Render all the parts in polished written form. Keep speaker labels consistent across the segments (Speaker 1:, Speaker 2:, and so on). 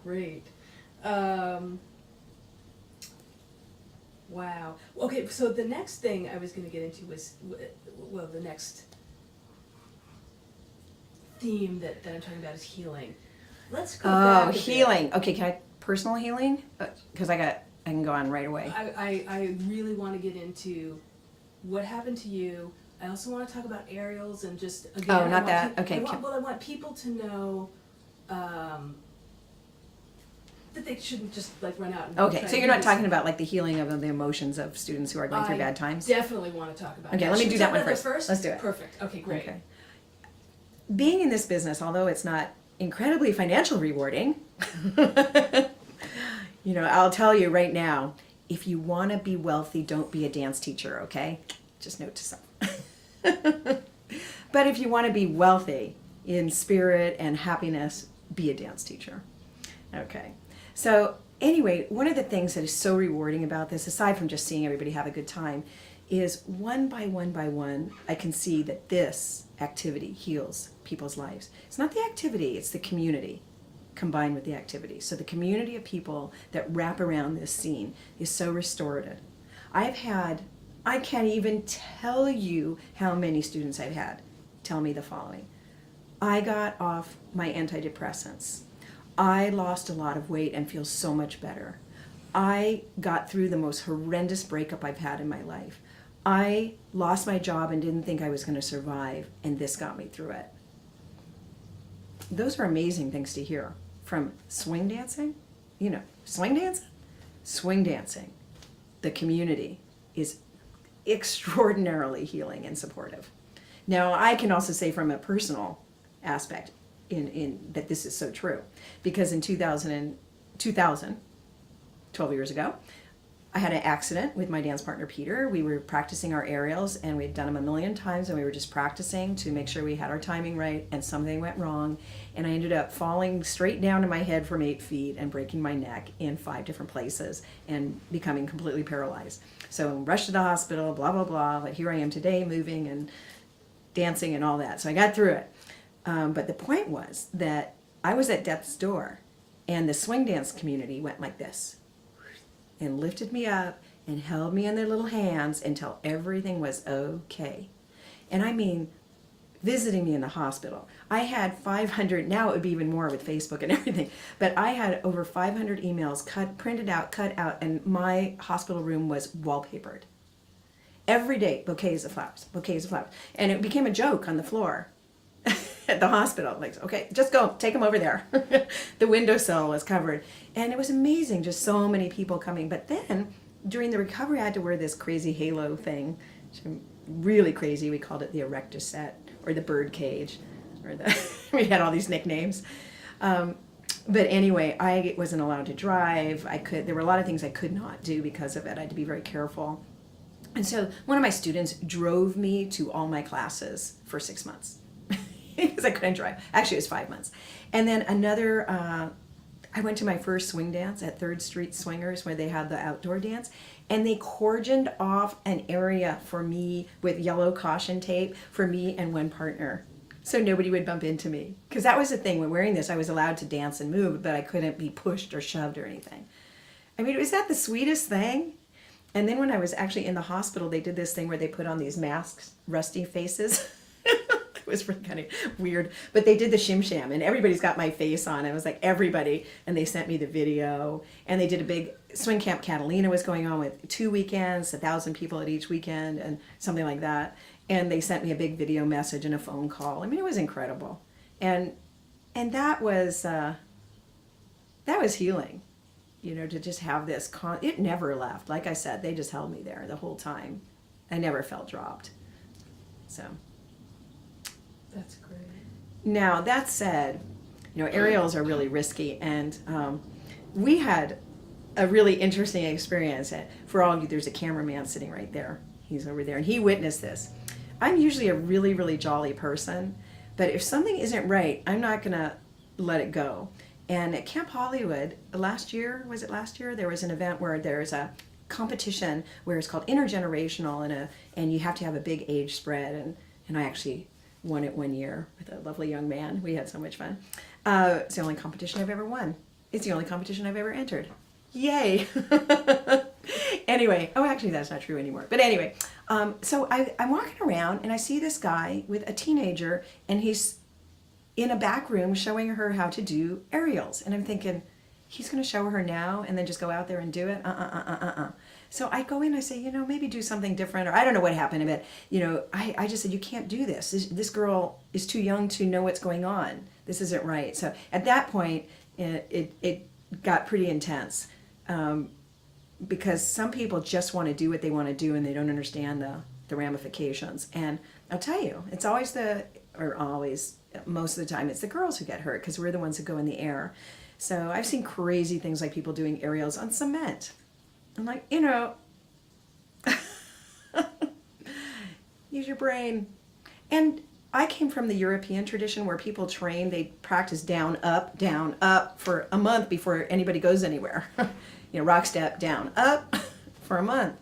Speaker 1: great. Um, wow. Okay, so the next thing I was going to get into was, well, the next theme that I'm talking about is healing. Let's go back a bit.
Speaker 2: Healing. Okay, can I personal healing? Because I can go on right away.
Speaker 1: I really want to get into what happened to you. I also want to talk about aerials and just again.
Speaker 2: Oh, not that. Okay.
Speaker 1: I want people to know that they shouldn't just like run out. And
Speaker 2: Okay,
Speaker 1: try
Speaker 2: so
Speaker 1: to
Speaker 2: you're
Speaker 1: do
Speaker 2: not
Speaker 1: this.
Speaker 2: talking about like the healing of the emotions of students who are going through bad times?
Speaker 1: Definitely want to talk about.
Speaker 2: Okay,
Speaker 1: that.
Speaker 2: let me
Speaker 1: Should
Speaker 2: do
Speaker 1: we
Speaker 2: that
Speaker 1: talk
Speaker 2: one
Speaker 1: about
Speaker 2: first. Let's do it.
Speaker 1: Perfect. Okay, great.
Speaker 2: Okay. Being in this business, although it's not incredibly financial rewarding, I'll tell you right now, if you want to be wealthy, don't be a dance teacher, okay? Just note to self. But if you want to be wealthy in spirit and happiness, be a dance teacher. Okay. So anyway, one of the things that is so rewarding about this, aside from just seeing everybody have a good time, is one by one, I can see that this activity heals people's lives. It's not the activity, it's the community combined with the activity. So the community of people that wrap around this scene is so restorative. I can't even tell you how many students I've had tell me the following. I got off my antidepressants. I lost a lot of weight and feel so much better. I got through the most horrendous breakup I've had in my life. I lost my job and didn't think I was going to survive, and this got me through it. Those are amazing things to hear from swing dancing. Swing dancing? Swing dancing. The community is extraordinarily healing and supportive. Now, I can also say from a personal aspect in that this is so true, because in 2000, 12 years ago, I had an accident with my dance partner Peter. We were practicing our aerials, and we'd done them a million times, and we were just practicing to make sure we had our timing right, and something went wrong, and I ended up falling straight down to my head from 8 feet and breaking my neck in 5 different places and becoming completely paralyzed. So rushed to the hospital, blah, blah, blah, but here I am today moving and dancing and all that. So I got through it. But the point was that I was at death's door, and the swing dance community went like this and lifted me up and held me in their little hands until everything was okay. And I mean, visiting me in the hospital. I had 500, now it would be even more with Facebook and everything, but I had over 500 emails printed out, cut out, and my hospital room was wallpapered. Every day, bouquets of flowers. And it became a joke on the floor at the hospital. Like, okay, just go, take them over there. The windowsill was covered. And it was amazing, just so many people coming. But then, during the recovery, I had to wear this crazy halo thing. Really crazy. We called it the erectus set, or the bird cage, or we had all these nicknames. But anyway, I wasn't allowed to drive. There were a lot of things I could not do because of it. I had to be very careful. And so one of my students drove me to all my classes for 6 months because I couldn't drive. Actually, it was 5 months. And then another, I went to my first swing dance at 3rd Street Swingers where they had the outdoor dance, and they cordoned off an area for me with yellow caution tape for me and one partner, so nobody would bump into me. Because that was the thing, when wearing this, I was allowed to dance and move, but I couldn't be pushed or shoved or anything. I mean, was that the sweetest thing? And then when I was actually in the hospital, they did this thing where they put on these masks, rusty faces. It was really kind of weird. But they did the shim sham, and everybody's got my face on. It was like everybody. And they sent me the video. And they did a big Swing Camp Catalina was going on with 2 weekends, 1,000 people at each weekend, and something like that. And they sent me a big video message and a phone call. I mean, it was incredible. And that was healing. To just have this, it never left. Like I said, they just held me there the whole time. I never felt dropped. So.
Speaker 1: That's great.
Speaker 2: Now, that said, aerials are really risky, and we had a really interesting experience. For all of you, there's a cameraman sitting right there. He's over there, and he witnessed this. I'm usually a really, really jolly person, but if something isn't right, I'm not going to let it go. And at Camp Hollywood, last year, there was an event where there's a competition where it's called intergenerational, and you have to have a big age spread, and I actually won it one year with a lovely young man. We had so much fun. It's the only competition I've ever won. It's the only competition I've ever entered. Yay! Anyway, oh, actually, that's not true anymore. But anyway, so I'm walking around and I see this guy with a teenager, and he's in a back room showing her how to do aerials. And I'm thinking, he's going to show her now and then just go out there and do it? So I go in, I say, maybe do something different, or I don't know what happened, but, I just said, you can't do this. This girl is too young to know what's going on. This isn't right. So at that point, it got pretty intense. Because some people just want to do what they want to do and they don't understand the ramifications. And I'll tell you, it's always most of the time, it's the girls who get hurt because we're the ones who go in the air. So I've seen crazy things like people doing aerials on cement. I'm like, use your brain. And I came from the European tradition where people train, they practice down, up for a month before anybody goes anywhere. Rock step, down, up for a month.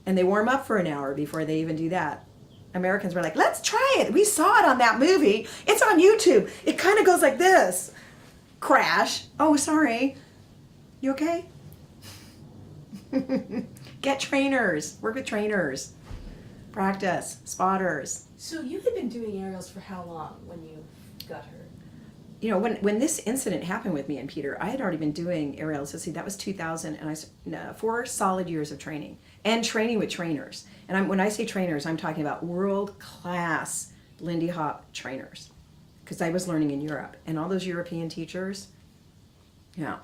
Speaker 2: And they warm up for an hour before they even do that. Americans were like, let's try it. We saw it on that movie. It's on YouTube. It kind of goes like this. Crash. Oh, sorry. You okay? Get trainers. Work with trainers. Practice. Spotters.
Speaker 1: So you had been doing aerials for how long when you got hurt?
Speaker 2: When this incident happened with me and Peter, I had already been doing aerials. Let's see, that was 2000, and 4 solid years of training and training with trainers. And when I say trainers, I'm talking about world-class Lindy Hop trainers, because I was learning in Europe, and all those European teachers, yeah.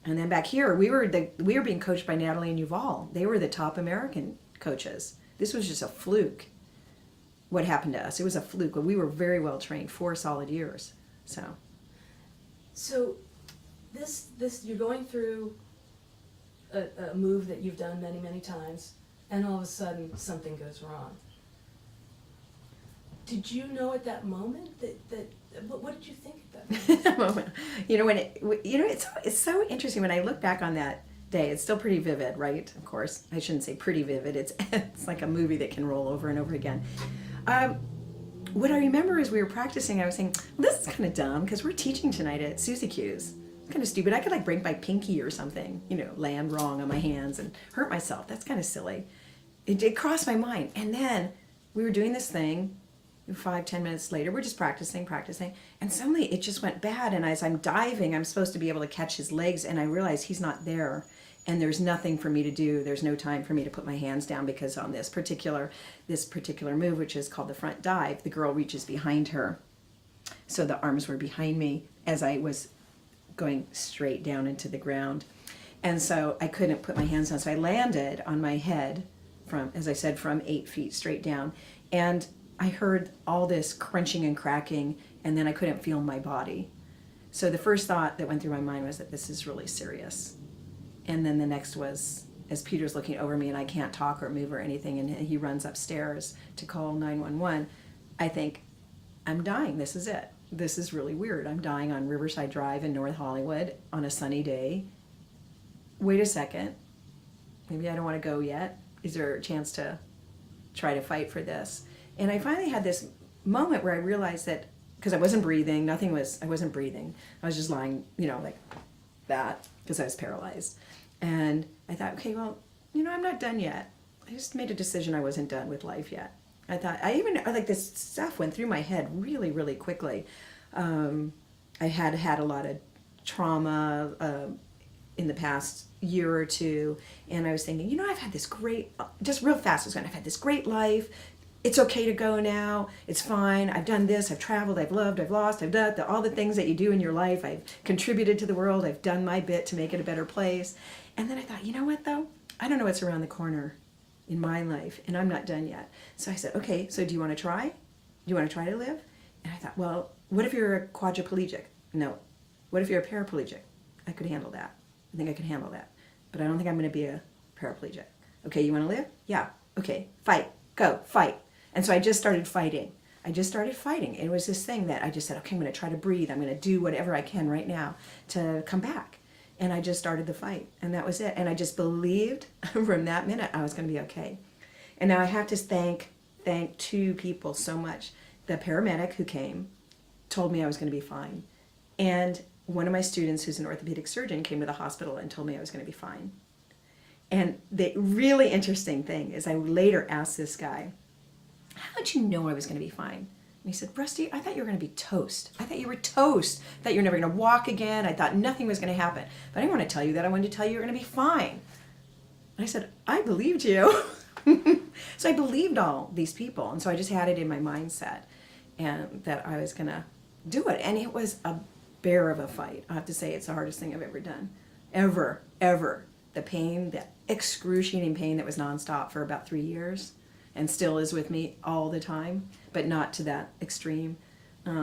Speaker 2: And then back here, we were being coached by Natalie and Yuval. They were the top American coaches. This was just a fluke. What happened to us? It was a fluke. We were very well trained, 4 solid years.
Speaker 1: So this you're going through a move that you've done many, many times, and all of a sudden something goes wrong. Did you know at that moment that what did you think at that moment?
Speaker 2: It's so interesting when I look back on that day. It's still pretty vivid, right? Of course, I shouldn't say pretty vivid. It's like a movie that can roll over and over again. What I remember is we were practicing, I was saying, well, this is kind of dumb because we're teaching tonight at Susie Q's. It's kind of stupid. I could break my pinky or something, land wrong on my hands and hurt myself. That's kind of silly. It crossed my mind. And then we were doing this thing, 5-10 minutes later, we're just practicing, and suddenly it just went bad. And as I'm diving, I'm supposed to be able to catch his legs, and I realize he's not there. And there's nothing for me to do. There's no time for me to put my hands down, because on this particular move, which is called the front dive, the girl reaches behind her. So the arms were behind me as I was going straight down into the ground. And so I couldn't put my hands down. So I landed on my head from 8 feet straight down. And I heard all this crunching and cracking, and then I couldn't feel my body. So the first thought that went through my mind was that this is really serious. And then the next was, as Peter's looking over me and I can't talk or move or anything, and he runs upstairs to call 911, I think, I'm dying. This is it. This is really weird. I'm dying on Riverside Drive in North Hollywood on a sunny day. Wait a second. Maybe I don't want to go yet. Is there a chance to try to fight for this? And I finally had this moment where I realized that, because I wasn't breathing, I wasn't breathing. I was just lying, like that, because I was paralyzed. And I thought, okay, well, I'm not done yet. I just made a decision I wasn't done with life yet. I thought, this stuff went through my head really, really quickly. I had a lot of trauma in the past year or two, and I was thinking, I've had this great, just real fast, I've had this great life. It's okay to go now. It's fine. I've done this. I've traveled. I've loved. I've lost. I've done all the things that you do in your life. I've contributed to the world. I've done my bit to make it a better place. And then I thought, you know what, though? I don't know what's around the corner in my life, and I'm not done yet. So I said, okay, so do you want to try? Do you want to try to live? And I thought, well, what if you're a quadriplegic? No. What if you're a paraplegic? I could handle that. I think I could handle that. But I don't think I'm going to be a paraplegic. Okay, you want to live? Yeah. Okay, fight. Go, fight. And so I just started fighting. It was this thing that I just said, okay, I'm going to try to breathe. I'm going to do whatever I can right now to come back. And I just started the fight. And that was it. And I just believed from that minute I was going to be okay. And now I have to thank 2 people so much. The paramedic who came told me I was going to be fine. And one of my students who's an orthopedic surgeon came to the hospital and told me I was going to be fine. And the really interesting thing is I later asked this guy, how did you know I was going to be fine? And he said, Rusty, I thought you were going to be toast. I thought you were toast. I thought you were never going to walk again. I thought nothing was going to happen. But I didn't want to tell you that. I wanted to tell you you're going to be fine. And I said, I believed you. So I believed all these people. And so I just had it in my mindset and that I was going to do it. And it was a bear of a fight. I have to say it's the hardest thing I've ever done. Ever. The pain, the excruciating pain that was nonstop for about 3 years and still is with me all the time, but not to that extreme.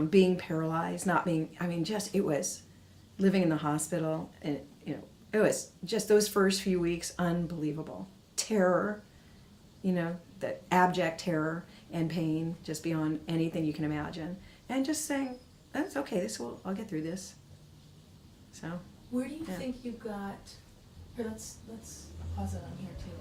Speaker 2: Being paralyzed, not being, I mean, just, it was living in the hospital and, you know, it was just those first few weeks, unbelievable. Terror, you know, the abject terror and pain just beyond anything you can imagine. And just saying, that's okay, I'll get through this. So.
Speaker 1: Where do you
Speaker 2: Yeah.
Speaker 1: think you got, here, let's pause it on here too.